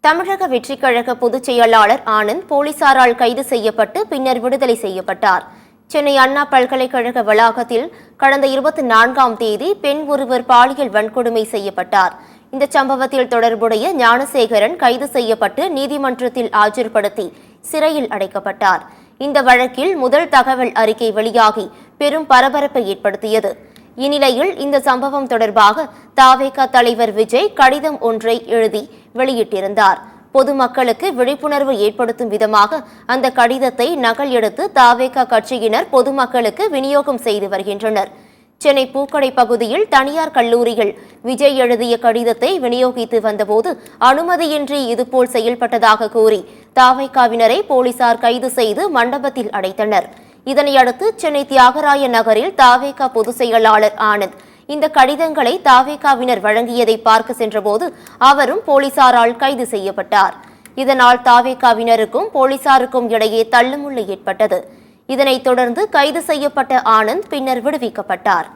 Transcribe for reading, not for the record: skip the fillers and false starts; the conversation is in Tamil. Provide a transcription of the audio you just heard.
தமிழக வெற்றிக் கழக பொதுச் செயலாளர் ஆனந்த் போலீசாரால் கைது செய்யப்பட்டு பின்னர் விடுதலை செய்யப்பட்டார். சென்னை அண்ணா பல்கலைக்கழக வளாகத்தில் கடந்த 24ஆம் தேதி பெண் ஒருவர் பாலியல் வன்கொடுமை செய்யப்பட்டார். இந்த சம்பவத்தில் தொடர்புடைய ஞானசேகரன் கைது செய்யப்பட்டு நீதிமன்றத்தில் ஆஜர்படுத்தி சிறையில் அடைக்கப்பட்டார். இந்த வழக்கில் முதல் தகவல் அறிக்கை வெளியாகி பெரும் பரபரப்பை ஏற்படுத்தியது. இந்நிலையில் இந்த சம்பவம் தொடர்பாக தவேக தலைவர் விஜய் கடிதம் ஒன்றை எழுதி வெளியிட்டிருந்தார். பொதுமக்களுக்கு விழிப்புணர்வு ஏற்படுத்தும் விதமாக அந்த கடிதத்தை நகல் எடுத்து தவேக கட்சியினர் பொதுமக்களுக்கு விநியோகம் செய்து வருகின்றனர். சென்னை பூக்கடை பகுதியில் தனியார் கல்லூரியில் விஜய் எழுதிய கடிதத்தை விநியோகித்து வந்தபோது அனுமதியின்றி இதுபோல் செயல்பட்டதாக கூறி தவேகவினரை போலீசார் கைது செய்து மண்டபத்தில் அடைத்தனர். இதனையடுத்து சென்னை தியாகராய நகரில் தவேக பொதுச் செயலாளர் ஆனந்த் இந்த கடிதங்களை தவேகவினர் வழங்கியதை பார்க்க சென்றபோது அவரும் போலீசாரால் கைது செய்யப்பட்டார். இதனால் தவேகவினருக்கும் போலீசாருக்கும் இடையே தள்ளுமுள்ளு ஏற்பட்டது. இதனைத் தொடர்ந்து கைது செய்யப்பட்ட ஆனந்த் பின்னர் விடுவிக்கப்பட்டார்.